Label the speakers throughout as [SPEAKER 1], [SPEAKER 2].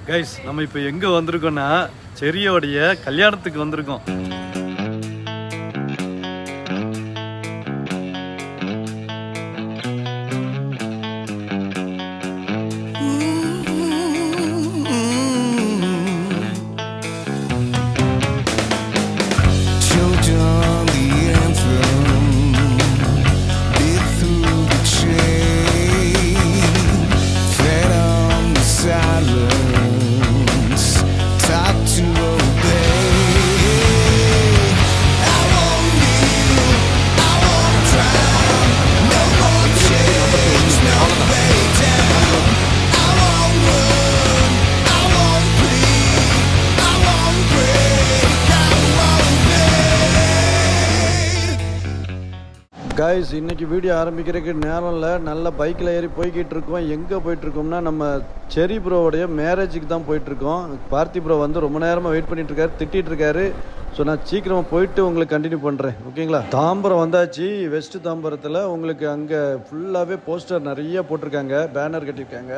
[SPEAKER 1] Guys நம்ம இப்போ எங்கே வந்திருக்கோம்னா செரியோடைய கல்யாணத்துக்கு வந்திருக்கோம். கைஸ் இன்னைக்கு வீடியோ ஆரம்பிக்கிறதுக்கு நேரம் இல்லை, நல்ல பைக்கில் ஏறி போய்கிட்டு இருக்கோம். எங்கே போயிட்டுருக்கோம்னா நம்ம செரி ப்ரோவுடைய மேரேஜுக்கு தான் போயிட்டுருக்கோம். பார்த்தி ப்ரோ வந்து ரொம்ப நேரமாக வெயிட் பண்ணிகிட்ருக்காரு, திட்டிகிட்ருக்காரு. ஸோ நான் சீக்கிரமாக போயிட்டு உங்களுக்கு கண்டினியூ பண்ணுறேன், ஓகேங்களா? தாம்பரம் வந்தாச்சு. வெஸ்ட் தாம்பரத்தில் உங்களுக்கு அங்கே ஃபுல்லாகவே போஸ்டர் நிறைய போட்டிருக்காங்க, பேனர் கட்டியிருக்காங்க.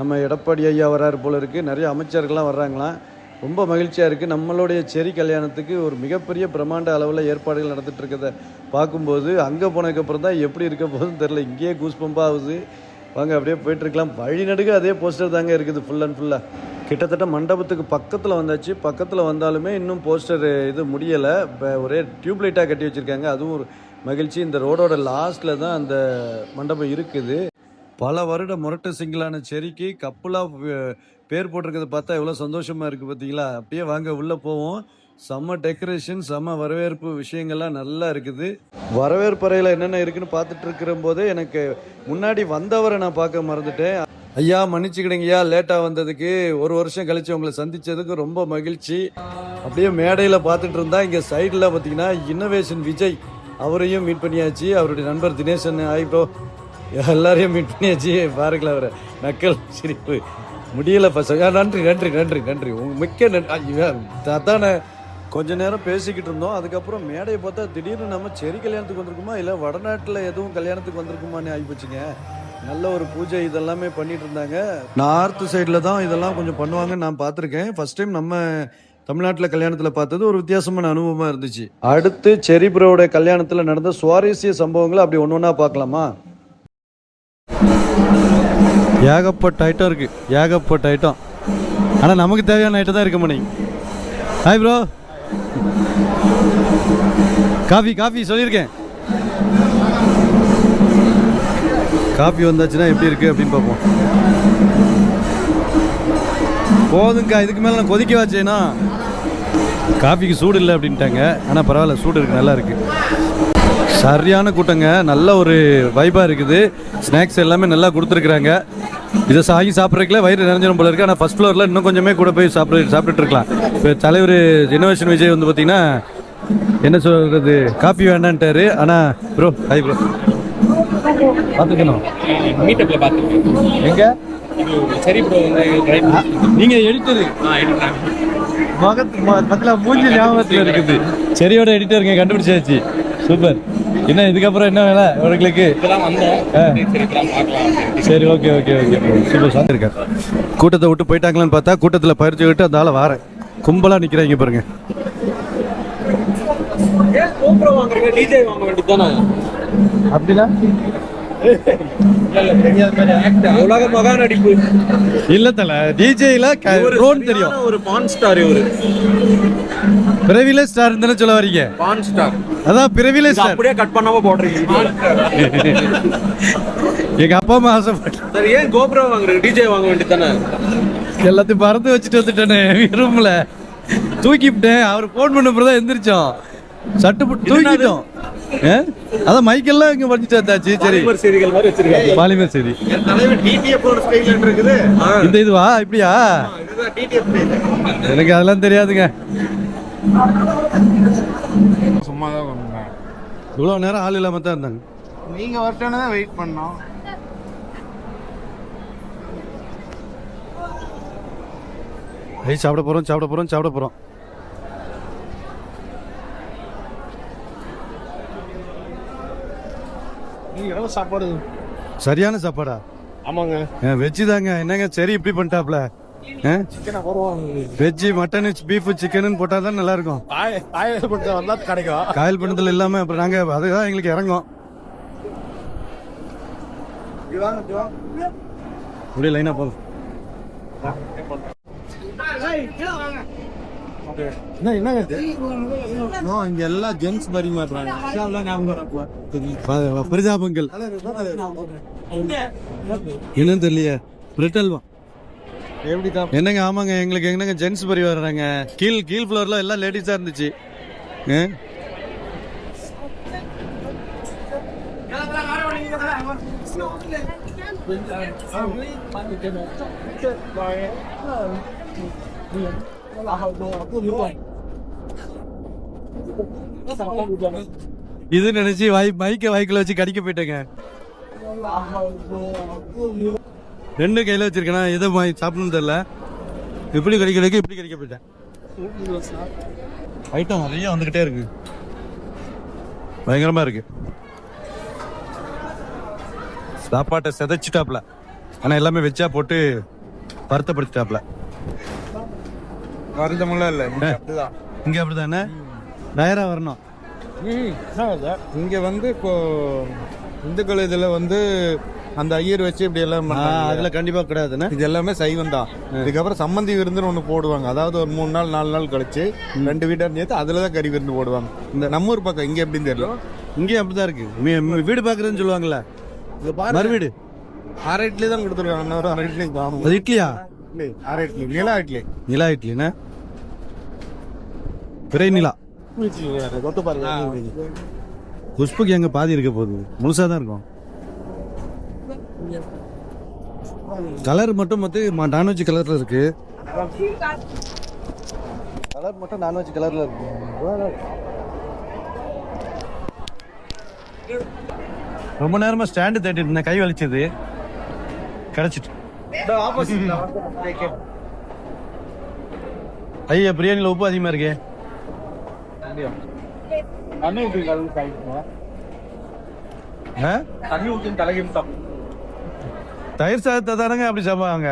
[SPEAKER 1] நம்ம எடப்பாடி ஐயா வராரு போல இருக்குது, நிறைய அமைச்சர்கள்லாம் வர்றாங்களாம். ரொம்ப மகிழ்ச்சியாக இருக்குது. நம்மளுடைய செரி கல்யாணத்துக்கு ஒரு மிகப்பெரிய பிரம்மாண்ட அளவில் ஏற்பாடுகள் நடந்துகிட்டு இருக்கிறத பார்க்கும்போது அங்கே போனதுக்கப்புறம் தான் எப்படி இருக்க போதுன்னு தெரில. இங்கேயே கூஸ் பம்பாக ஆகுது. வாங்க அப்படியே போயிட்டுருக்கலாம். வழிநடுக அதே போஸ்டர் தாங்க இருக்குது ஃபுல் அண்ட் ஃபுல்லாக. கிட்டத்தட்ட மண்டபத்துக்கு பக்கத்தில் வந்தாச்சு. பக்கத்தில் வந்தாலுமே இன்னும் போஸ்டர் இது முடியலை. இப்போ ஒரே டியூப்லைட்டாக கட்டி வச்சுருக்காங்க, அதுவும் ஒரு மகிழ்ச்சி. இந்த ரோடோட லாஸ்ட்டில் தான் அந்த மண்டபம் இருக்குது. பல வருட முரட்டு சிங்கிளான செரிக்கு கப்புலாக பேர் போட்டிருக்கிறத பார்த்தா எவ்வளோ சந்தோஷமாக இருக்குது பார்த்தீங்களா? அப்படியே வாங்க உள்ளே போவோம். செம்ம டெக்கரேஷன், செம்ம வரவேற்பு விஷயங்கள்லாம் நல்லா இருக்குது. வரவேற்பறையில் என்னென்ன இருக்குன்னு பார்த்துட்டு இருக்கிற போதே எனக்கு முன்னாடி வந்தவரை நான் பார்க்க மறந்துட்டேன். ஐயா மன்னிச்சுக்கிடுங்கய்யா, லேட்டாக வந்ததுக்கு. ஒரு வருஷம் கழித்து உங்களை சந்தித்ததுக்கு ரொம்ப மகிழ்ச்சி. அப்படியே மேடையில் பார்த்துட்டு இருந்தா இங்கே சைடில் பார்த்தீங்கன்னா இன்னோவேஷன் விஜய் அவரையும் மீட் பண்ணியாச்சு. அவருடைய நண்பர் தினேசன் ஆய் ப்ரோ எல்லாரையும் மீட் பண்ணியாச்சு. பாருங்களா அவரை நக்கல் சிரிப்பு முடியல பசங்க. நன்றி நன்றி நன்றி நன்றி உங்க மிக்க நன்றி. அதானே கொஞ்ச நேரம் பேசிக்கிட்டு இருந்தோம். அதுக்கப்புறம் மேடையை பார்த்தா திடீர்னு நம்ம செரி கல்யாணத்துக்கு வந்திருக்குமா இல்லை வடநாட்டில் எதுவும் கல்யாணத்துக்கு வந்திருக்குமான்னு ஆகிப்போச்சுங்க. நல்ல ஒரு பூஜை இதெல்லாமே பண்ணிட்டு இருந்தாங்க. நார்த் சைடில் தான் இதெல்லாம் கொஞ்சம் பண்ணுவாங்கன்னு நான் பார்த்துருக்கேன். ஃபர்ஸ்ட் டைம் நம்ம தமிழ்நாட்டில் கல்யாணத்தில் பார்த்தது ஒரு வித்தியாசமான அனுபவமாக இருந்துச்சு. அடுத்து செரி ப்ரோவோட கல்யாணத்தில் நடந்த சுவாரஸ்ய சம்பவங்களை அப்படி ஒன்று ஒன்றா பார்க்கலாமா? ஏகப்பட்ட ஐட்டம் இருக்கு, ஏகப்பட்ட ஐட்டம். ஆனால் நமக்கு தேவையான ஐட்டம் தான் இருக்க மாட்டேங்க. ஹாய் ப்ரோ, காஃபி சொல்லியிருக்கேன். காஃபி வந்தாச்சுன்னா எப்படி இருக்கு அப்படின்னு பார்ப்போம். போதுங்கக்கா, இதுக்கு மேலே நான் கொதிக்க வச்சேன்னா காஃபிக்கு சூடு இல்லை அப்படின்ட்டாங்க. ஆனால் பரவாயில்ல, சூடு இருக்குது, நல்லா இருக்குது. சரியான கூட்டங்க, நல்ல ஒரு வைபாக இருக்குது. ஸ்நாக்ஸ் எல்லாமே நல்லா கொடுத்துருக்குறாங்க. இதை சாப்பிட்றதுக்குள்ள வயிறு நிறைஞ்சிடும் போல இருக்குது. ஆனால் ஃபஸ்ட் ஃப்ளோரில் இன்னும் கொஞ்சமே கூட போய் சாப்பிட்டுட்டு இருக்கலாம். இப்போ தலைவர் இன்னோவேஷன் விஜய் வந்து பார்த்தீங்கன்னா என்ன சொல்கிறது, காஃபி வேண்டான்ட்டாரு. ஆனால் ப்ரோ ஹாய் ப்ரோ, பார்த்துக்கணும்
[SPEAKER 2] மீட்டப்பில் பார்த்துருக்கேன்.
[SPEAKER 1] எங்கே
[SPEAKER 2] சரி ப்ரோ வந்து
[SPEAKER 1] நீங்கள் எடிட்டரு பத்தில் மூஞ்சி ஞாபகத்தில் இருக்குது. செரியோட எடிட்டருங்க, கண்டுபிடிச்சாச்சு. சூப்பர். என்ன இதுக்கப்புறம் என்ன வேலை உங்களுக்கு? சரி ஓகே ஓகே ஓகே சூப்பர். சாப்பிட்டுருக்கேன். கூட்டத்தை விட்டு போயிட்டாங்களான்னு பார்த்தா கூட்டத்தில் பயிற்சி விட்டு அந்த ஆளை வாரேன். கும்பலாக நிற்கிறாங்க பாருங்க. அப்படின்னா
[SPEAKER 2] உலக மகா நடிப்பு
[SPEAKER 1] இல்ல தல, டிஜேல ரோன் தெரியும்.
[SPEAKER 2] ஒரு பான் ஸ்டார், இவரு
[SPEAKER 1] பிறவில ஸ்டார் தானே சொல்ல வரீங்க?
[SPEAKER 2] பான் ஸ்டார்
[SPEAKER 1] அதான் பிறவில ஸ்டார்.
[SPEAKER 2] அப்படியே கட் பண்ணாம போடுறீங்க.
[SPEAKER 1] எங்க அப்பா அம்மா ஆசைப்பட்டு
[SPEAKER 2] சரி, ஏன் கோபுரம் வாங்குறீங்க? டிஜே வாங்க வேண்டியதானே?
[SPEAKER 1] எல்லாத்தையும் பறந்து வச்சுட்டு வந்துட்டேனே ரூம்ல, தூக்கிவிட்டேன். அவர் போன் பண்ண தான் எந்திரிச்சோம், சட்டு போட்டு தூக்கிட்டோம். அதான் மைக்கெல்லாம் இங்க படிச்சுட்டு வந்தாச்சு. சரி,
[SPEAKER 2] செய்திகள் மாதிரி வச்சிருக்காங்க.
[SPEAKER 1] பாலிமர் செய்தி. இந்த இதுவா இப்படியா? எனக்கு அதெல்லாம் தெரியாதுங்க.
[SPEAKER 3] சும்மா தான் வந்தேன்.
[SPEAKER 1] இவ்வளோ நேரம் ஆள் இல்லாம தான் இருந்தாங்க.
[SPEAKER 3] நீங்க வரட்டோன்னு தான் வெயிட் பண்ணோம்.
[SPEAKER 1] சாப்பிட போறோம்.
[SPEAKER 3] சாப்பாடு
[SPEAKER 1] சரியான சாப்பாடா?
[SPEAKER 3] ஆமாங்க,
[SPEAKER 1] வெஜ்ஜு தாங்க. என்னங்க சரி இப்படி பண்ணிட்டாப்ல? வெஜ்ஜு மட்டன் பீஃப் சிக்கன் போட்டால் தான் நல்லா இருக்கும்.
[SPEAKER 3] கிடைக்கும்.
[SPEAKER 1] காயல் பண்ணத்தில் இல்லாமல் அப்புறம் நாங்கள் அதுதான் எங்களுக்கு இறங்கும். அப்படியே லைனாக போதும்.
[SPEAKER 3] இங்க எல்லாம் ஜென்ஸ் பரிமாறுறாங்க.
[SPEAKER 1] பரிதாபங்கள் என்னன்னு தெரியலையே. பிரெட் அல்வா என்னங்க? ஆமாங்க, எங்களுக்கு என்னங்க ஜென்ஸ் பரி வர்றாங்க. கீழ் ஃப்ளோர்ல எல்லாம் லேடிஸா இருந்துச்சு. இது நினைச்சு மைக்குள்ள வச்சு கடிக்க போயிட்டேங்க. 2 கையில வச்சிருக்கேன். எதை சாப்பிடணும்னு தெரியல. எப்படி கடிக்கிறதுக்கு இப்படி கடிக்க போயிட்டேன். ஐட்டம் நிறைய வந்துகிட்டே இருக்கு. பயங்கரமா இருக்கு. சாப்பாட்டை செதைச்சிட்டாப்ல. ஆனா எல்லாமே வெச்சா போட்டு வருத்தப்படுத்திட்டாப்ல.
[SPEAKER 3] வருத்தமெல்லாம் இல்ல.
[SPEAKER 1] இங்க அப்படிதானே டயரா வரணும்.
[SPEAKER 3] இங்க வந்து இப்போ இந்துக்கள் இதுல வந்து அந்த ஐயர் வச்சு இப்படி எல்லாம்
[SPEAKER 1] அதுல கண்டிப்பா கிடையாதுன்னு.
[SPEAKER 3] இது எல்லாமே சைவம் தான். இதுக்கப்புறம் சம்மந்தி விருந்துன்னு ஒண்ணு போடுவாங்க. அதாவது ஒரு 3 நாள் 4 நாள் கழிச்சு 2 வீட்டார் சேர்த்து அதுலதான் கறி விருந்து போடுவாங்க. இந்த நம்ம ஊர் பக்கம் இங்க எப்படின்னு தெரியல.
[SPEAKER 1] இங்கே அப்படிதான் இருக்கு. வீடு பாக்குறதுன்னு சொல்லுவாங்கல்ல, மறுவீடு.
[SPEAKER 3] 6 இட்லி தான் கொடுத்துருக்காங்க. 6 இட்லி காணும்.
[SPEAKER 1] அது இட்லியா?
[SPEAKER 3] 6 இட்லி
[SPEAKER 1] நிலா இட்லின்னா பிறை நிலா. குஷ்புக்கு எங்க பாதி இருக்க போகுது, முழுசா தான் இருக்கும். கலர் மட்டும் நான்வெஜ் கலர்ல இருக்கு. கலர் மட்டும் நான்வெஜ் கலர்ல இருக்கு. ரொம்ப நேரமா ஸ்டாண்டு தேடிட்டு இருந்தேன், கை வலிச்சது, கிடைச்சிட்டு. ஐயா பிரியாணில உப்பு அதிகமா இருக்கே. தயிர் சாதத்தை தானங்க அப்படி சாப்பிடுவாங்க.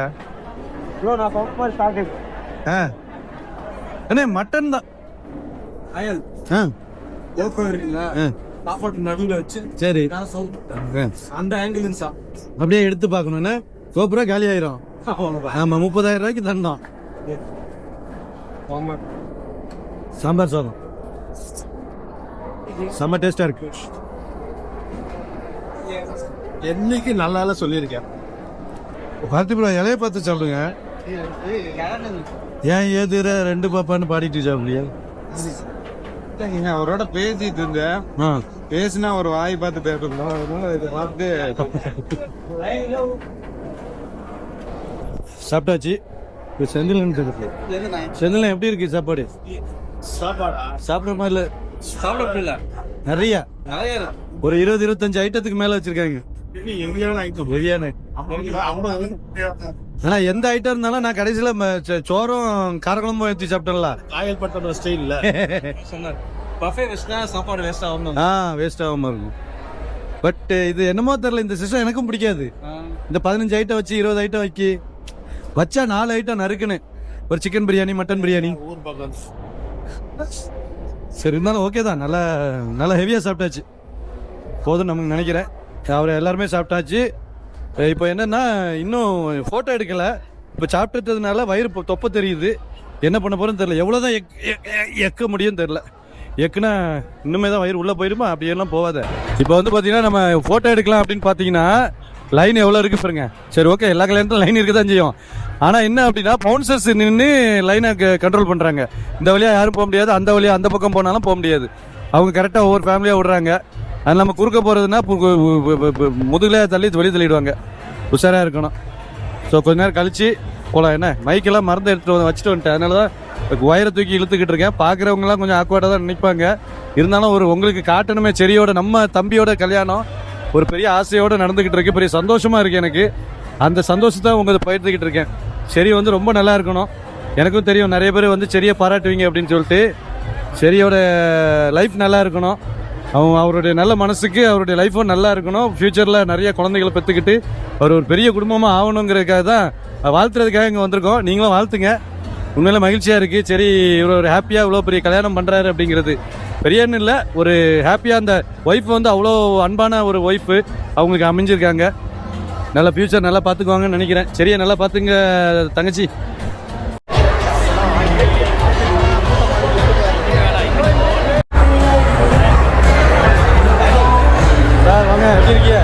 [SPEAKER 1] அண்ணே மட்டன் தான்.
[SPEAKER 2] சாப்பாட்டு நடுவில் வச்சு
[SPEAKER 1] சரி
[SPEAKER 2] அந்த ஆங்கிள்
[SPEAKER 1] அப்படியே எடுத்து பார்க்கணும்னா கோபுரம் காலி ஆயிரும். ஆமா 30,000 ரூபாய்க்கு தந்தோம். சாம்பார் சாதம் செம்ம டேஸ்டா இருக்கு.
[SPEAKER 3] என்னைக்கு நல்லா சொல்லியிருக்கேன்.
[SPEAKER 1] பார்த்திபுரம் இலைய பார்த்து சாப்பிடுங்க. ஏன் ஏதுற 2 பாப்பான்னு பாடிட்டு சாப்பிடுங்க.
[SPEAKER 3] அவரோட பேசிட்டு இருந்தேன். பேசினா ஒரு வாய் பார்த்து பேசணும். இதை பார்த்து
[SPEAKER 1] சாப்பிட்டாச்சு. செந்தில் எப்படி இருக்கு சாப்பாடு? சாப்பிடுற மாதிரி இல்ல.
[SPEAKER 2] சாப்பிட
[SPEAKER 1] நிறைய ஒரு 20-25 ஐட்டத்துக்கு மேல வச்சிருக்காங்க. ஆனா எந்த ஐட்டம் இருந்தாலும் நான் கடைசியில சோறும் காரக்குழம்பும் ஏற்றி சாப்பிட்டேன்ல.
[SPEAKER 2] காயல் பட்டோட ஸ்டைல்ல பஃபே வெஸ்ட்னா சாப்பாடு வேஸ்ட் ஆகும்.
[SPEAKER 1] வேஸ்ட் ஆகாம இருக்கும். பட் இது என்னமோ தெரியல, இந்த சிஸ்டம் எனக்கும் பிடிக்காது. இந்த 15 ஐட்டம் வச்சு 20 ஐட்டம் வச்சா 4 ஐட்டம் நறுக்குன்னு. ஒரு சிக்கன் பிரியாணி, மட்டன் பிரியாணி. சரி இருந்தாலும் ஓகே தான். நல்லா ஹெவியாக சாப்பிட்டாச்சு, போதும் நமக்கு நினைக்கிறேன். அவர் எல்லாருமே சாப்பிட்டாச்சு. இப்போ என்னன்னா இன்னும் ஃபோட்டோ எடுக்கலை. இப்போ சாப்பிட்டதுனால வயிறு தொப்பை தெரியுது. என்ன பண்ண போகிறோன்னு தெரியல. எவ்வளோதான் எக்க முடியும் தெரியல. எக்குன்னா இன்னுமே தான் வயிறு உள்ளே போயிடுமா? அப்படியெல்லாம் போகாத. இப்போ வந்து பார்த்தீங்கன்னா நம்ம ஃபோட்டோ எடுக்கலாம் அப்படின்னு பார்த்தீங்கன்னா லைன் எவ்வளோ இருக்கு பாருங்க. சரி ஓகே, எல்லா கல்யாணத்திலும் லைன் இருக்க தான் செய்யும். ஆனால் என்ன அப்படின்னா பவுன்சர்ஸ் நின்று லைனை கண்ட்ரோல் பண்ணுறாங்க. இந்த வழியாக யாரும் போக முடியாது, அந்த வழியாக அந்த பக்கம் போனாலும் போக முடியாது. அவங்க கரெக்டாக ஒவ்வொரு ஃபேமிலியாக விடுறாங்க. அது நம்ம குறுக்க போகிறதுனா முதுகிலே வெளியே தள்ளிடுவாங்க. உஷாராக இருக்கணும். ஸோ கொஞ்ச நேரம் கழிச்சு போகலாம். என்ன மைக்கெல்லாம் மறந்து வச்சுட்டு வந்துட்டேன். அதனால தான் வயரை தூக்கி இழுத்துக்கிட்டு இருக்கேன். பார்க்குறவங்களாம் கொஞ்சம் ஆக்வர்டாக தான் நினைப்பாங்க. இருந்தாலும் உங்களுக்கு காட்டணுமே. செரியோட நம்ம தம்பியோட கல்யாணம் ஒரு பெரிய ஆசையோடு நடந்துக்கிட்டு இருக்கு. பெரிய சந்தோஷமாக இருக்குது எனக்கு. அந்த சந்தோஷத்தை உங்களுக்கு பயிர்த்துக்கிட்டு இருக்கேன். செரி வந்து ரொம்ப நல்லா இருக்கணும். எனக்கும் தெரியும் நிறைய பேர் வந்து செரியை பாராட்டுவீங்க அப்படின்னு சொல்லிட்டு. செரியோட லைஃப் நல்லா இருக்கணும். அவருடைய நல்ல மனசுக்கு அவருடைய லைஃப்பும் நல்லா இருக்கணும். ஃப்யூச்சரில் நிறைய குழந்தைகளை பெற்றுக்கிட்டு அவர் ஒரு பெரிய குடும்பமாக ஆகணுங்கிறதுக்காக தான் வாழ்த்துறதுக்காக இங்கே வந்திருக்கோம். நீங்களும் வாழ்த்துங்க. உண்மையில மகிழ்ச்சியாக இருக்குது. சரி, இவ்வளோ ஒரு ஹாப்பியாக இவ்வளோ பெரிய கல்யாணம் பண்ணுறாரு அப்படிங்கிறது பெரியன்னு இல்லை, ஒரு ஹாப்பியாக. அந்த ஒய்ஃப் வந்து அவ்வளோ அன்பான ஒரு ஒய்ஃபு அவங்களுக்கு அமைஞ்சிருக்காங்க. நல்ல ஃப்யூச்சர் நல்லா பார்த்துக்குவாங்கன்னு நினைக்கிறேன். சரியா, நல்லா பார்த்துங்க தங்கச்சி. சார் வாங்க, எப்படி இருக்கீங்க?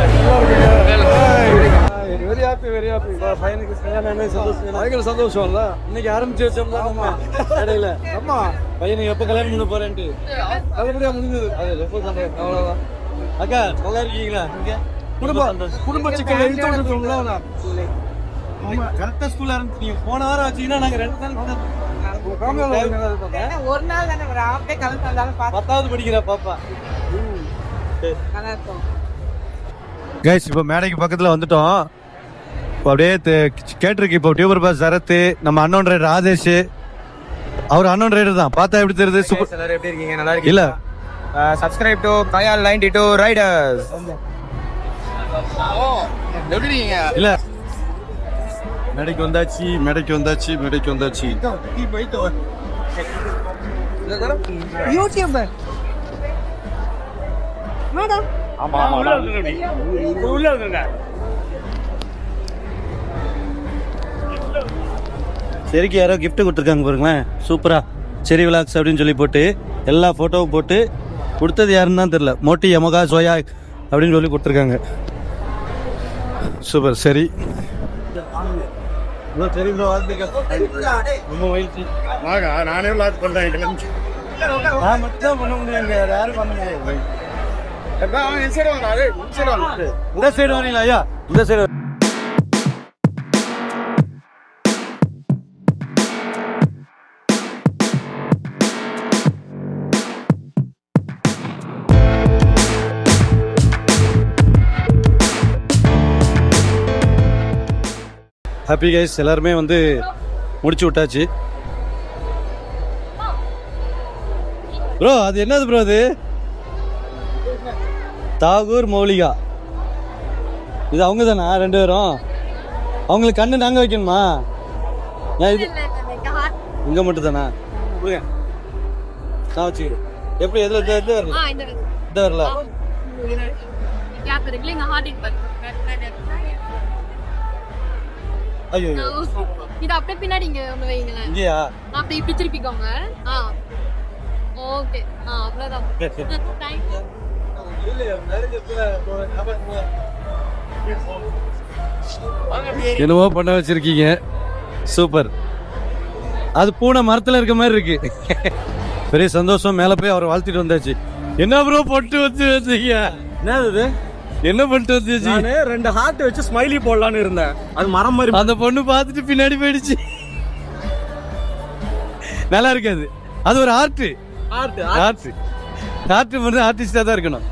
[SPEAKER 1] Very happy. பையனுக்கு பயங்கர சந்தோஷம் இல்ல? இன்னைக்கு ஆரம்பிச்சு வச்சோம்ல நம்ம இடையில. ஆமா, பையனுக்கு எப்போ கல்யாணம் பண்ண போறேன்ட்டு நல்லபடியா முடிஞ்சது. அது ரொம்ப சந்தோஷம். அவ்வளவுதான். அக்கா நல்லா இருக்கீங்களா? இங்க குடும்ப சிக்கல் எழுத்துங்களா? கரெக்டா ஸ்கூல்ல ஆரம்பிச்சீங்க. போன வாரம் வச்சீங்கன்னா நாங்க 2 நாள்
[SPEAKER 4] ஒரு நாள் தானே ஒரு ஆஃப் டே கலந்து வந்தாலும்
[SPEAKER 1] 10வது படிக்கிற பாப்பா. கைஸ், இப்போ மேடைக்கு பக்கத்துல வந்துட்டோம். இப்போ அப்படியே கேட்டிருக்கு. இப்போ டியூபர் பாஸ் சரத்து, நம்ம அன்னோன் ரைடர் ராஜேஷ். அவர் அன்னோன் ரைடர் தான். பார்த்தா எப்படி தெரியுது? சூப்பர்.
[SPEAKER 5] எல்லாரும் எப்படி இருக்கீங்க? நல்லா இருக்கீங்க?
[SPEAKER 1] இல்ல,
[SPEAKER 5] சப்ஸ்கிரைப் டு கயால் 92 ரைடர்ஸ். எப்படி இருக்கீங்க?
[SPEAKER 1] இல்ல, மேடைக்கு வந்தாச்சு, மேடைக்கு வந்தாச்சு, மேடைக்கு வந்தாச்சு.
[SPEAKER 4] YouTuber madam.
[SPEAKER 5] ஆமா உள்ள இருக்குங்க.
[SPEAKER 1] சரிக்கு யாரோ gift கொடுத்துருக்காங்க பாருங்களேன். சூப்பரா செரி விலாக்ஸ் அப்படின்னு சொல்லி போட்டு எல்லா போட்டோவும் போட்டு கொடுத்தது யாருன்னு தான் தெரியல. மோட்டி யமகா சோயா அப்படின்னு சொல்லி கொடுத்துருக்காங்க. சூப்பர். சரி, சரி ப்ரோ, ரொம்ப மகிழ்ச்சி.
[SPEAKER 3] நானே விளாட் பண்றேன்.
[SPEAKER 1] நான் மட்டும் பண்ண முடியுங்க, யாரும் பண்ண முடியாது. இந்த சைடு வரீங்களா ஐயா? இந்த சைடு. ஹாப்பி கைஸ், எல்லாருமே வந்து முடிச்சு விட்டாச்சு. ப்ரோ அது என்னது ப்ரோ? அது தாகூர் மௌலிகா. இது அவங்க தானா 2 பேரும்? அவங்களுக்கு கண்ணு நாங்க வைக்கணுமா? ஏன் இது இங்க மட்டும் தானா? நான் வச்சுக்கிறேன். எப்படி எதுல வரல? இந்த வரல. ஐயோ,
[SPEAKER 6] இது அப்படியே பின்னாடி இங்க ஒண்ணு வைங்களேன்.
[SPEAKER 1] இங்கயா?
[SPEAKER 6] அப்படியே இப்படி திருப்பிக்கோங்க. ஓகே, அவ்வளவுதான். Thank you.
[SPEAKER 1] என்னவோ பண்ண வச்சிருக்கீங்க. சூப்பர். அது பூனை மரத்துல இருக்க மாதிரி இருக்கு. பெரிய சந்தோஷம். மேல போய் அவரை வாழ்த்திட்டு வந்தாச்சு. என்ன ப்ரோ பொட்டு வச்சீங்க? என்னது? என்ன பண்ணிட்டு வந்துச்சு?
[SPEAKER 2] நானு 2 ஹார்ட் வச்சு ஸ்மைலி போடலான்னு இருந்தேன். அது மரம் மாதிரி.
[SPEAKER 1] அந்த பொண்ணு பார்த்துட்டு பின்னாடி போயிடுச்சு. நல்லா இருக்காது. அது ஒரு ஆர்ட். வந்து ஆர்டிஸ்டா தான் இருக்கணும்.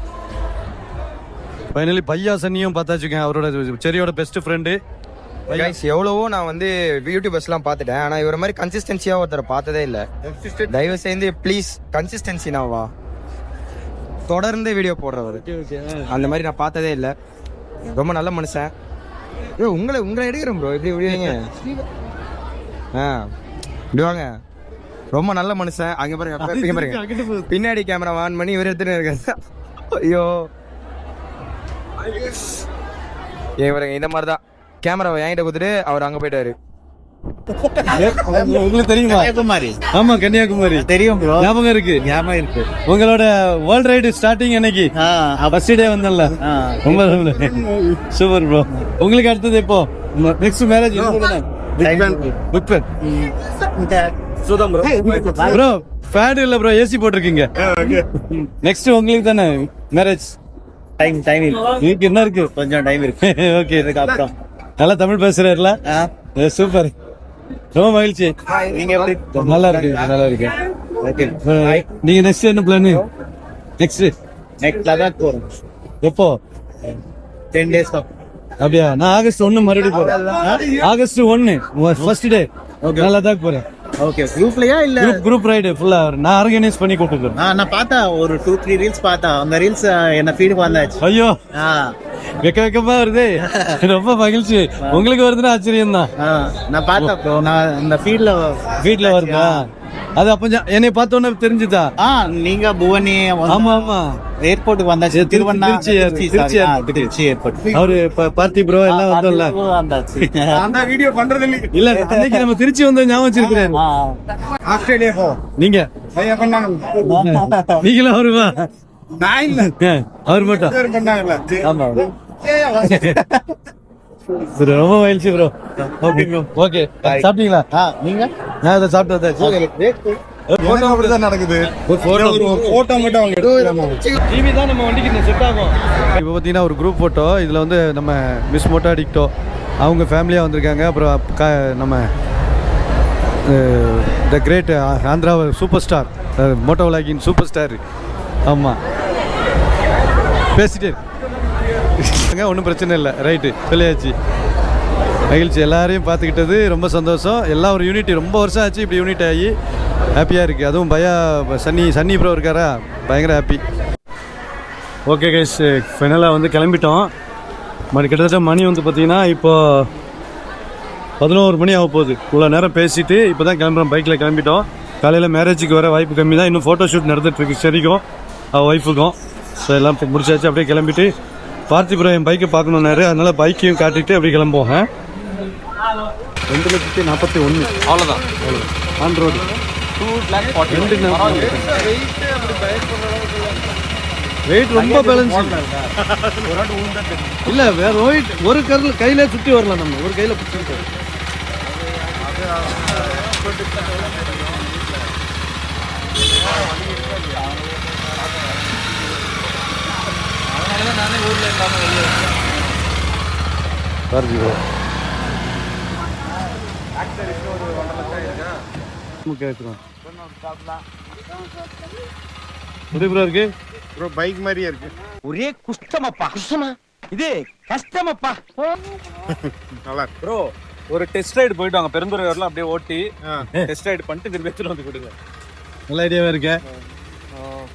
[SPEAKER 1] ஃபைனலி பையா சன்னியும் பார்த்தாச்சுங்க. அவரோட செரியோட பெஸ்ட் ஃப்ரெண்டு.
[SPEAKER 5] கைஸ், எவ்வளவோ நான் வந்து யூடியூபர்ஸ்லாம் பார்த்துட்டேன். ஆனால் இவர மாதிரி கன்சிஸ்டன்சியாக ஒருத்தரை பார்த்ததே இல்லை. தயவு செய்து ப்ளீஸ் கன்சிஸ்டன்சினாவா தொடர்ந்து வீடியோ போடுறவர் அந்த மாதிரி நான் பார்த்ததே இல்லை. ரொம்ப நல்ல மனுஷன். உங்களை எடுக்கிறேன் ப்ரோ. எப்படி விடுவீங்க? இப்படி வாங்க. ரொம்ப நல்ல மனுஷன். அங்கே பாருங்க, பின்னாடி கேமரா ஆன் பண்ணி இவர் எடுத்துன்னு இருக்காரு. ஐயோ, பாருங்க, இந்த மாதிரி தான் கேமராவை என்கிட்ட கொடுத்துட்டு அவர் அங்கே போயிட்டாரு.
[SPEAKER 1] உங்களுக்கு தெரியுமா? கன்னியாகுமரி. ஆமா, கன்னியாகுமரி தெரியும் ப்ரோ. ஞாபகம் இருக்கு. உங்களோட வேர்ல்ட் ரைடு ஸ்டார்டிங் அன்னைக்கு ஃபர்ஸ்ட் டே வந்தல்ல. ரொம்ப சூப்பர் ப்ரோ. உங்களுக்கு அடுத்தது எப்போ நெக்ஸ்ட் மேரேஜ்? ப்ரோ ஃபேன் இல்ல ப்ரோ, ஏசி போட்டிருக்கீங்க. நெக்ஸ்ட் உங்களுக்கு தானே மேரேஜ்? டைம் இருக்கு. என்ன இருக்கு? கொஞ்சம் டைம் இருக்கு. ஓகே, இதுக்கு அப்புறம். நல்லா தமிழ் பேசுறாருல? சூப்பர். ரொம்ப மகிழ்ச்சி. நீங்க நல்லா இருக்கு. நீங்க நெக்ஸ்ட் என்ன பிளான்? நெக்ஸ்ட் லடாக் போறோம். எப்போ? 10 days. அப்படியா? நான் ஆகஸ்ட் 1 மறுபடியும் போறேன். ஆகஸ்ட் 1 ஃபர்ஸ்ட் டே நான் லடாக் போறேன்.
[SPEAKER 2] ஓகே குரூப்லயா இல்ல
[SPEAKER 1] குரூப் ரைடு ஃபுல்லா நான் ஆர்கனைஸ் பண்ணி கூப்பிட்டுருக்கேன்.
[SPEAKER 2] நான் பார்த்தேன் ஒரு 2-3 ரீல்ஸ் பார்த்தேன். அந்த ரீல்ஸ் என்ன ஃபீடுக்கு வந்தாச்சு.
[SPEAKER 1] ஐயோ
[SPEAKER 2] ஆ
[SPEAKER 1] வெக்கமா வருது. ரொம்ப மகிழ்ச்சி. உங்களுக்கு வருதுன்னா ஆச்சரியம் தான்.
[SPEAKER 2] நான் பார்த்தேன். நான் இந்த
[SPEAKER 1] வீட்ல வருதா? அது அப்ப என்னை பார்த்தோன்னே தெரிஞ்சுதா?
[SPEAKER 2] நீங்க புவனி
[SPEAKER 1] ஆமா ஆமா
[SPEAKER 2] ஏர்போர்ட்டுக்கு வந்தாச்சு. திருச்சி ஏர்போர்ட்.
[SPEAKER 1] அவரு பார்த்தி ப்ரோ எல்லாம் வந்தோம்ல.
[SPEAKER 3] அந்த வீடியோ பண்றது
[SPEAKER 1] இல்ல அன்னைக்கு நம்ம திருச்சி வந்து ஞாபகம் வச்சிருக்கிறேன்.
[SPEAKER 3] ஆஸ்திரேலியா போ
[SPEAKER 1] நீங்க
[SPEAKER 3] பையன் பண்ணாங்க.
[SPEAKER 1] நீங்களும் அவருமா?
[SPEAKER 3] நான் இல்ல
[SPEAKER 1] அவர் மட்டும்
[SPEAKER 3] பண்ணாங்கல்ல.
[SPEAKER 1] ஆமா சரி ரொம்ப மகிழ்ச்சி ப்ரோ. Okay bro. ஓகே சாப்பிட்டீங்களா?
[SPEAKER 2] நீங்க
[SPEAKER 1] நான் அதை சாப்பிட்டு
[SPEAKER 3] போட்டோ அப்படிதான் நடக்குது. ஒரு போட்டோ மட்டும் அவங்க எடுத்துக்கிறாங்க.
[SPEAKER 1] டிவி தான் நம்ம வண்டிக்கு செட் ஆகும். இப்போ பார்த்தீங்கன்னா ஒரு குரூப் ஃபோட்டோ. இதில் வந்து நம்ம மிஸ் மோட்டோ அடிக்டோ அவங்க ஃபேமிலியாக வந்திருக்காங்க. அப்புறம் நம்ம the great Andhra super star moto விளாகின் சூப்பர் ஸ்டார். ஆமாம் பேசிட்டே ஒன்றும் பிரச்சனை இல்லை. ரைட்டு சொல்லியாச்சு. மகிழ்ச்சி. எல்லாரையும் பார்த்துக்கிட்டது ரொம்ப சந்தோஷம். எல்லாம் ஒரு யூனிட்டி. ரொம்ப வருஷம் ஆச்சு இப்படி யூனிட் ஆகி ஹாப்பியாக இருக்குது. அதுவும் சன்னி ப்ரோ இருக்காரா, பயங்கர ஹாப்பி. ஓகே கைஸ், ஃபைனலாக வந்து கிளம்பிட்டோம். கிட்டத்தட்ட மணி வந்து பார்த்தீங்கன்னா இப்போ 11 மணி ஆக போகுது. இவ்வளோ நேரம் பேசிட்டு இப்போ தான் கிளம்புறோம். பைக்கில் கிளம்பிட்டோம். காலையில் மேரேஜுக்கு வர வாய்ப்பு கம்மி தான். இன்னும் ஃபோட்டோ ஷூட் நடந்துகிட்ருக்கு சரிக்கும் ஒய்ஃபுக்கும். ஸோ எல்லாம் முடிச்சாச்சு. அப்படியே கிளம்பிட்டு பார்த்திபுரம் என் பைக்கை பார்க்கணுன்னாரு. அதனால பைக்கையும் காட்டிட்டு அப்படியே கிளம்புவோம். 2,41,000 அவ்வளோதான். ஆன் ரோடு வெயிட் ரொம்ப பேலன்ஸ் இல்லை. வேற வெயிட் ஒரு கையில சுற்றி வரலாம். நம்ம ஒரு கையில் பிடிச்சிருக்கோம். நானே ஊரில் இல்லாமல் வெளியே பார்த்திபுரம் கேட்குறோம். இருக்கு
[SPEAKER 3] ப்ரோ பைக் மாதிரியே இருக்கு.
[SPEAKER 2] ஒரே குஷ்டமப்பா. குஷ்டமா இது கஷ்டமப்பா.
[SPEAKER 3] நல்லா இருக்கு
[SPEAKER 2] ப்ரோ. ஒரு டெஸ்ட் ரைடு போயிட்டு வாங்க. பெருந்துறை வரலாம் அப்படியே ஓட்டி டெஸ்ட் ரைடு பண்ணிட்டு திரும்ப எடுத்துட்டு வந்து கொடுங்க.
[SPEAKER 1] நல்ல ஐடியாவே இருக்கேன்.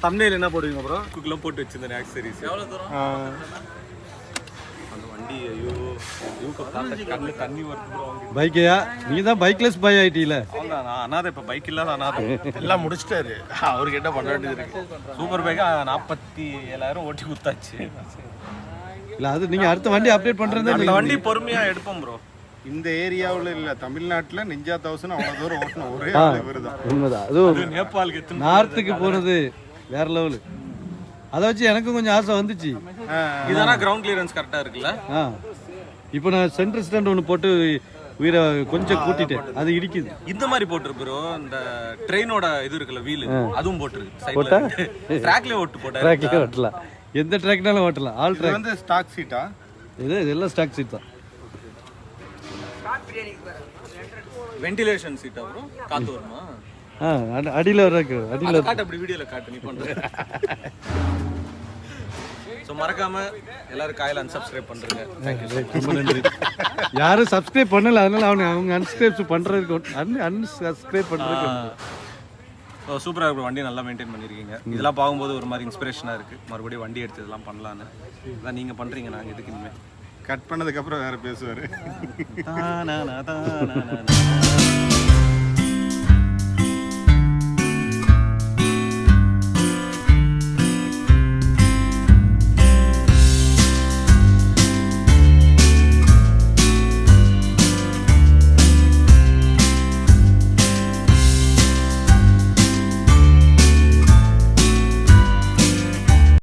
[SPEAKER 2] தம்ப்நெயில் என்ன போடுவீங்க ப்ரோ? குக்கெல்லாம் போட்டு வச்சிருந்தேன் ஆக்சரிஸ். எவ்வளோ தூரம் அந்த வண்டி? ஐயோ கண்ணு தண்ணி வருது ப்ரோ.
[SPEAKER 1] பைக்கையா? நீங்க தான் பைக்லெஸ் பாய் ஆயிட்டீல.
[SPEAKER 2] அவ்வளோதான். நான் அனாதை. இப்போ பைக் இல்லாத அனாதை.
[SPEAKER 3] எல்லாம் முடிச்சிட்டாரு. அவருக்கு என்ன பண்ண வேண்டியது இருக்கு?
[SPEAKER 2] சூப்பர் பைக்கா 47,000 ஓட்டி குத்தாச்சு.
[SPEAKER 1] இல்ல அது நீங்க அடுத்த வண்டி அப்டேட் பண்றது.
[SPEAKER 2] அந்த வண்டி பொறுமையா எடுப்போம் ப்ரோ.
[SPEAKER 3] இந்த ஏரியாவில் இல்ல, தமிழ்நாட்டுல நிஞ்சா 1000 அவ்வளவு தூரம் ஓட்டணும். ஒரே இவருதான்.
[SPEAKER 1] உண்மைதான். அதுவும்
[SPEAKER 2] நேபாளுக்கு
[SPEAKER 1] நார்த்துக்கு போறது வேற லெவலு. அதை வச்சு எனக்கும் கொஞ்சம் ஆசை வந்துச்சு.
[SPEAKER 2] இதனா கிரவுண்ட் கிளியரன்ஸ் கரெக்டா இருக்குல்ல?
[SPEAKER 1] இப்போ நான் சென்டர் ஸ்டாண்ட் ஒன்று போட்டு உயிரை கொஞ்சம் கூட்டிட்டேன். அது இடிக்குது.
[SPEAKER 2] இந்த மாதிரி போட்டுரு ப்ரோ. இந்த ட்ரெயினோட இது இருக்குல்ல வீல், அதுவும் போட்டுருக்கு. போட்டா ட்ராக்ல ஓட்டு போட்டா
[SPEAKER 1] ட்ராக்ல ஓட்டலாம். எந்த ட்ராக்னாலும் ஓட்டலாம். ஆல் ட்ராக்
[SPEAKER 3] வந்து ஸ்டாக் சீட்டா?
[SPEAKER 1] இதெல்லாம் ஸ்டாக் சீட் தான்.
[SPEAKER 2] வென்டிலேஷன் சீட்டா ப்ரோ? காத்து வருமா?
[SPEAKER 1] அடியில் வர்றதுக்கு அடியில்
[SPEAKER 2] காட்டு. அப்படி வீடியோல காட்டு. நீ பண்ற. ஸோ மறக்காம எல்லாரும் காயில அன்சப்ஸ்கிரைப் பண்றீங்க.
[SPEAKER 1] ரொம்ப நன்றி. யாரும் சப்ஸ்கிரைப் பண்ணல, அதனால அவங்க அன்சப்ஸ்கிரைப் பண்றதுக்கு அன்சப்ஸ்கிரைப் பண்றதுக்கு.
[SPEAKER 2] சூப்பராக இருக்கும். வண்டி நல்லா மெயின்டைன் பண்ணியிருக்கீங்க. இதெல்லாம் பார்க்கும்போது ஒரு மாதிரி இன்ஸ்பிரேஷனாக இருக்குது. மறுபடியும் வண்டி எடுத்து இதெல்லாம் பண்ணலான்னு. அதான் நீங்கள் பண்ணுறீங்க. நாங்கள் எதுக்கு இனிமேல்
[SPEAKER 3] கட் பண்ணதுக்கு அப்புறம் வேற பேசுவாரு.